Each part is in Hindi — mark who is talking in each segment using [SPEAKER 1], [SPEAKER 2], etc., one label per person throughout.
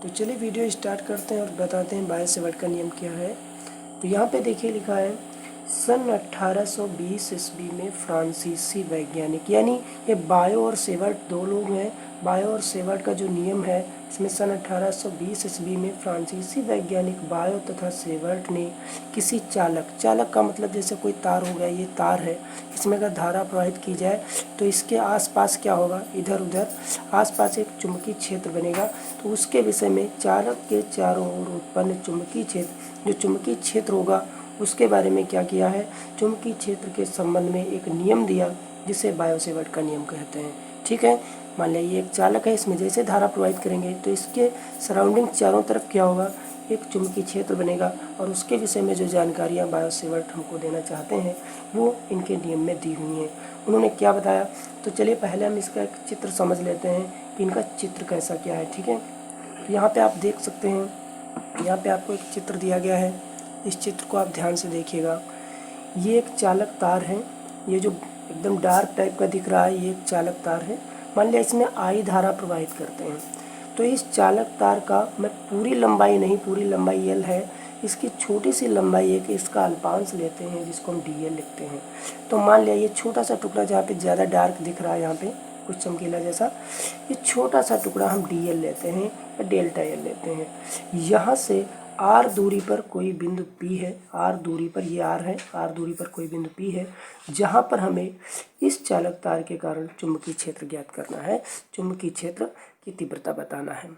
[SPEAKER 1] तो चलिए वीडियो स्टार्ट करते हैं और बताते हैं बायो सेवर्ट का नियम क्या है। तो यहाँ पे देखिए लिखा है सन 1820 ईस्वी में फ्रांसीसी वैज्ञानिक, यानी ये बायो और सेवर्ट दो लोग हैं। बायो और सेवर्ट का जो नियम है इसमें सन 1820 ईस्वी में फ्रांसीसी वैज्ञानिक बायो तथा सेवर्ट ने किसी चालक का मतलब जैसे कोई तार हो गया, ये तार है, इसमें अगर धारा प्रवाहित की जाए तो इसके आसपास क्या होगा, इधर उधर आसपास एक चुंबकीय क्षेत्र बनेगा। तो उसके विषय में चालक के चारों ओर उत्पन्न चुंबकीय क्षेत्र, जो चुंबकीय क्षेत्र होगा उसके बारे में क्या किया है, चुंबकीय क्षेत्र के संबंध में एक नियम दिया जिसे बायो सेवर्ट का नियम कहते हैं। ठीक है, मान लिया ये एक चालक है, इसमें जैसे धारा प्रवाहित करेंगे तो इसके सराउंडिंग चारों तरफ क्या होगा, एक चुंबकीय क्षेत्र बनेगा। और उसके विषय में जो जानकारियाँ बायो सेवर्ट हमको देना चाहते हैं वो इनके नियम में दी हुई हैं। उन्होंने क्या बताया, तो चलिए पहले हम इसका एक चित्र समझ लेते हैं कि इनका चित्र कैसा क्या है। ठीक है, तो यहाँ पे आप देख सकते हैं, यहाँ पे आपको एक चित्र दिया गया है, इस चित्र को आप ध्यान से देखिएगा। ये एक चालक तार है, ये जो एकदम डार्क टाइप का दिख रहा है ये एक चालक तार है। मान लिया इसमें आई धारा प्रवाहित करते हैं, तो इस चालक तार का मैं पूरी लंबाई नहीं, पूरी लंबाई एल है, इसकी छोटी सी लंबाई एक इसका अल्पांश लेते हैं जिसको हम डी एल लिखते हैं। तो मान लिया ये छोटा सा टुकड़ा जहाँ पे ज़्यादा डार्क दिख रहा है, यहाँ पे कुछ चमकीला जैसा, ये छोटा सा टुकड़ा हम डी एल लेते हैं या डेल्टा एल लेते हैं। यहाँ से आर दूरी पर कोई बिंदु पी है, आर दूरी पर, ये आर है, आर दूरी पर कोई बिंदु पी है जहाँ पर हमें इस चालक तार के कारण चुंबकीय क्षेत्र ज्ञात करना है, चुंबकीय क्षेत्र की तीव्रता बताना है।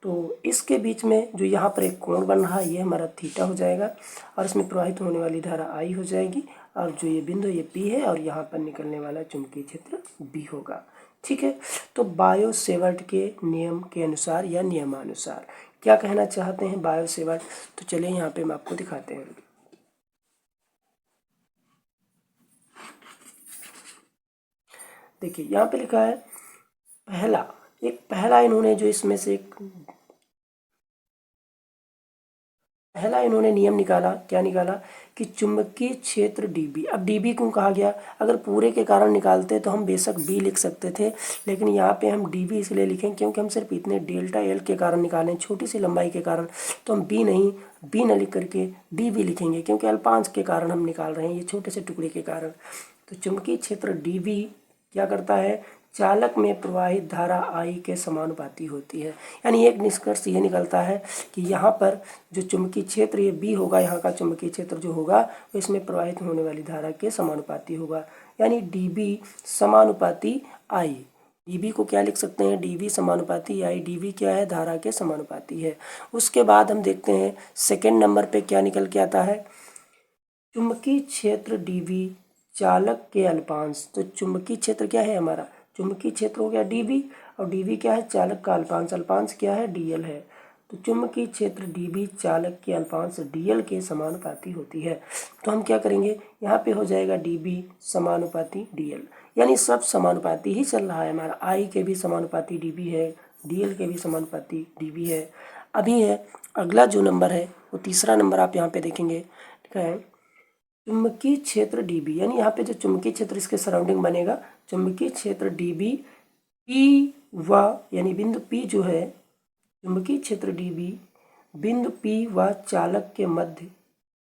[SPEAKER 1] तो इसके बीच में जो यहाँ पर एक कोण बन रहा है ये हमारा थीटा हो जाएगा और इसमें प्रवाहित होने वाली धारा आई हो जाएगी, और जो ये बिंदु ये पी है और यहाँ पर निकलने वाला चुंबकीय क्षेत्र बी होगा। ठीक है, तो बायो सेवर्ट के नियम के अनुसार या नियमानुसार क्या कहना चाहते हैं बायो सेवर्ट, तो चलिए यहाँ पे हम आपको दिखाते हैं। देखिए यहाँ पे लिखा है पहला इन्होंने जो इसमें से पहला इन्होंने नियम निकाला, क्या निकाला कि चुंबकीय क्षेत्र dB। अब dB क्यों कहा गया, अगर पूरे के कारण निकालते तो हम बेशक B लिख सकते थे, लेकिन यहाँ पे हम dB इसलिए लिखें क्योंकि हम सिर्फ इतने डेल्टा एल के कारण निकालें, छोटी सी लंबाई के कारण, तो हम B न लिख करके dB लिखेंगे क्योंकि अल्पांश के कारण हम निकाल रहे हैं, ये छोटे से टुकड़े के कारण। तो चुंबकीय क्षेत्र dB क्या करता है, चालक में प्रवाहित धारा आई के समानुपाती होती है। यानी एक निष्कर्ष ये निकलता है कि यहाँ पर जो चुंबकीय क्षेत्र ये बी होगा, यहाँ का चुंबकीय क्षेत्र जो होगा वो इसमें प्रवाहित होने वाली धारा के समानुपाती होगा, यानी dB समानुपाती आई। dB को क्या लिख सकते हैं, dB समानुपाती आई। dB क्या है, धारा के समानुपाती है। उसके बाद हम देखते हैं सेकेंड नंबर पे क्या निकल के आता है, चुंबकीय क्षेत्र dB चालक के अल्पांश। तो चुंबकीय क्षेत्र क्या है हमारा, चुंबकीय क्षेत्र हो गया dB, और dB क्या है, चालक का अल्पांश, अल्पांश क्या है, dl है। तो चुंबकीय क्षेत्र dB चालक के अल्पांश dl के समानुपाती होती है। तो हम क्या करेंगे, यहाँ पे हो जाएगा dB समानुपाती dl, यानी सब समानुपाती ही चल रहा है हमारा, I के भी समानुपाती dB है, dl के भी समानुपाती dB है। अभी है अगला जो नंबर है वो तीसरा नंबर, आप यहाँ पे देखेंगे लिखा है चुंबकीय क्षेत्र dB, यानी यहाँ पे जो चुंबकीय क्षेत्र इसके सराउंडिंग बनेगा, चुंबकीय क्षेत्र dB P व, यानी बिंदु P जो है, चुंबकीय क्षेत्र dB बिंदु P व चालक के मध्य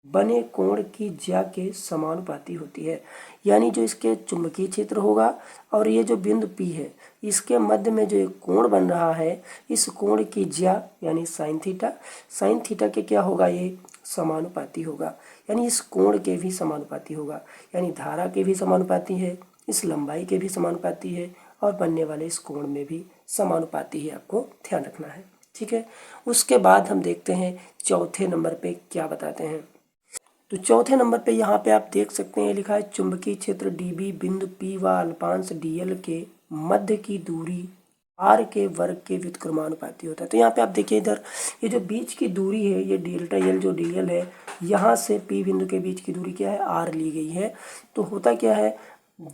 [SPEAKER 1] बने कोण की ज्या के समानुपाती होती है। यानी जो इसके चुंबकीय क्षेत्र होगा और ये जो बिंदु P है इसके मध्य में जो एक कोण बन रहा है, इस कोण की ज्या यानी साइन थीटा के क्या होगा, ये समानुपाती होगा, यानी इस कोण के भी समानुपाती होगा, यानी धारा के भी समानुपाती है, इस लंबाई के भी समानुपाती है, और बनने वाले इस कोण में भी समानुपाती है, आपको ध्यान रखना है। ठीक है, उसके बाद हम देखते हैं चौथे नंबर पे क्या बताते हैं। तो चौथे नंबर पे यहाँ पे आप देख सकते हैं लिखा है चुंबकीय क्षेत्र dB बिंदु P व अल्पांश dl के मध्य की दूरी r के वर्ग के व्युत्क्रमानुपाती होता है। तो यहाँ पे आप देखिए इधर ये जो बीच की दूरी है, ये डेल्टा एल जो dl है, यहाँ से P बिंदु के बीच की दूरी क्या है, r ली गई है। तो होता क्या है,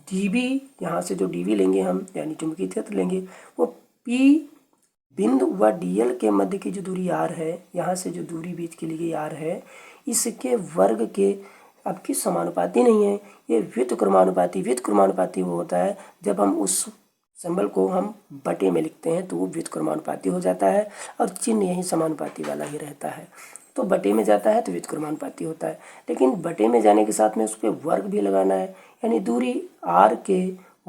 [SPEAKER 1] dB यहाँ से जो dB लेंगे हम, यानी चुंबकीय क्षेत्र लेंगे, वो P बिंदु व dl के मध्य की जो दूरी r है, यहाँ से जो दूरी बीच की ली गई r है, इसके वर्ग के, अब की समानुपाती नहीं है, ये व्युत्क्रमानुपाती वो होता है जब हम उस सिंबल को हम बटे में लिखते हैं तो वो व्युत्क्रमानुपाती हो जाता है और चिन्ह यही समानुपाती वाला ही रहता है। तो बटे में जाता है तो व्युत्क्रमानुपाती होता है, लेकिन बटे में जाने के साथ में उस पर वर्ग भी लगाना है, यानी दूरी r के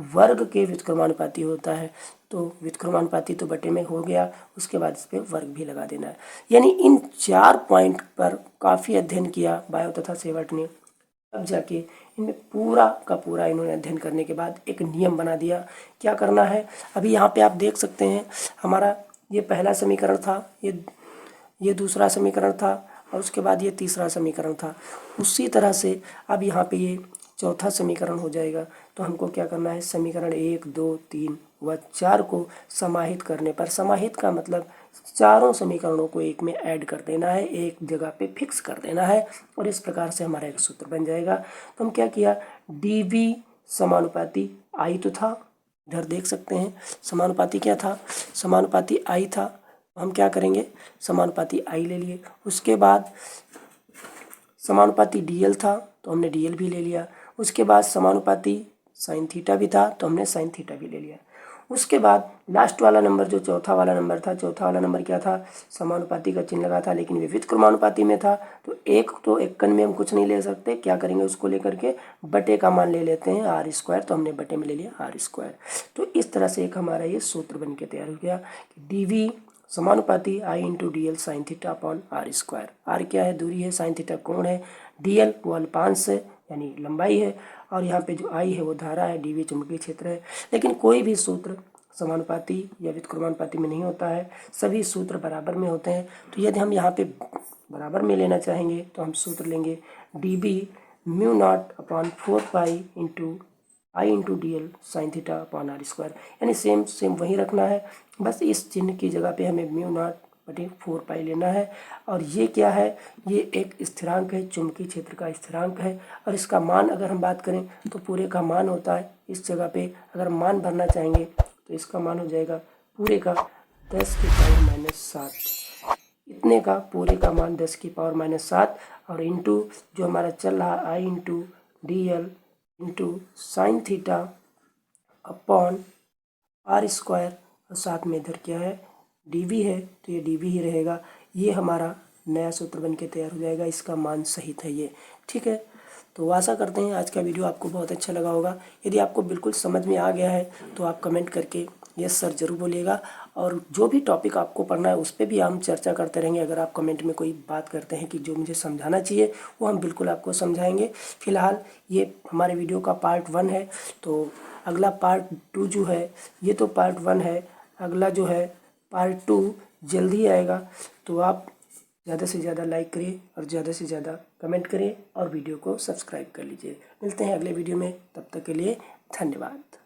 [SPEAKER 1] वर्ग के व्युत्क्रमानुपाती होता है। तो व्युत्क्रमानुपाती तो बटे में हो गया, उसके बाद इस पर वर्ग भी लगा देना है। यानी इन 4 पॉइंट पर काफ़ी अध्ययन किया बायो तथा सेवर्ट ने। अब जाके इनमें पूरा का पूरा इन्होंने अध्ययन करने के बाद एक नियम बना दिया क्या करना है। अभी यहाँ पे आप देख सकते हैं हमारा ये पहला समीकरण था, ये दूसरा समीकरण था और उसके बाद ये तीसरा समीकरण था। उसी तरह से अब यहाँ पे ये चौथा समीकरण हो जाएगा। तो हमको क्या करना है, समीकरण 1, 2, 3 व 4 को समाहित करने पर, समाहित का मतलब चारों समीकरणों को एक में ऐड कर देना है, एक जगह पे फिक्स कर देना है और इस प्रकार से हमारा एक सूत्र बन जाएगा। तो हम क्या किया, dv समानुपाती आई तो था, इधर देख सकते हैं समानुपाती क्या था, समानुपाती आई था। हम क्या करेंगे, समानुपाती आई ले लिए। उसके बाद समानुपाती dl था तो हमने dl भी ले लिया। उसके बाद समानुपाती साइन थीटा भी था तो हमने साइन थीटा भी ले लिया। उसके बाद लास्ट वाला नंबर जो चौथा वाला नंबर था, चौथा वाला नंबर क्या था, समानुपाती का चिन्ह लगा था लेकिन वे व्युत्क्रमानुपाती में था। तो एक तो एकन में हम कुछ नहीं ले सकते, क्या करेंगे, उसको लेकर के बटे का मान ले लेते हैं r²। तो हमने बटे में ले लिया r²। तो इस तरह से एक हमारा ये सूत्र बन के तैयार हो गया कि dv समानुपाती i into D L sine theta upon r²। r क्या है, दूरी है, साइन थीटा कोण है, dl वो अल्पांश है यानी लंबाई है, और यहाँ पे जो i है वो धारा है, dv चुंबकीय क्षेत्र है। लेकिन कोई भी सूत्र समानुपाती या व्युत्क्रमानुपाती में नहीं होता है, सभी सूत्र बराबर में होते हैं। तो यदि हम यहाँ पे बराबर में लेना चाहेंगे तो हम सूत्र लेंगे db mu naught upon 4 pi into I into D L sine theta upon r²। यानी सेम वही रखना है, बस इस चिन्ह की जगह पे हमें म्यू नॉट बटे 4 पाई लेना है। और ये क्या है, ये एक स्थिरांक है, चुंबकीय क्षेत्र का स्थिरांक है। और इसका मान अगर हम बात करें तो पूरे का मान होता है, इस जगह पे अगर मान भरना चाहेंगे तो इसका मान हो जाएगा पूरे का 10⁻⁷। इतने का पूरे का मान 10⁻⁷, और इंटू जो हमारा चल रहा I into D L into sine theta upon r², और साथ में इधर क्या है, dv है तो ये dv ही रहेगा। ये हमारा नया सूत्र बन के तैयार हो जाएगा, इसका मान सहित है ये, ठीक है। तो आशा करते हैं आज का वीडियो आपको बहुत अच्छा लगा होगा। यदि आपको बिल्कुल समझ में आ गया है तो आप कमेंट करके यस सर ज़रूर बोलिएगा, और जो भी टॉपिक आपको पढ़ना है उस पर भी हम चर्चा करते रहेंगे। अगर आप कमेंट में कोई बात करते हैं कि जो मुझे समझाना चाहिए वो हम बिल्कुल आपको समझाएंगे। फिलहाल ये हमारे वीडियो का पार्ट 1 है, तो अगला पार्ट 2 जो है, ये तो पार्ट 1 है, अगला जो है पार्ट 2 जल्दी आएगा। तो आप ज़्यादा से ज़्यादा लाइक करिए और ज़्यादा से ज़्यादा कमेंट करिए और वीडियो को सब्सक्राइब कर लीजिए। मिलते हैं अगले वीडियो में, तब तक के लिए धन्यवाद।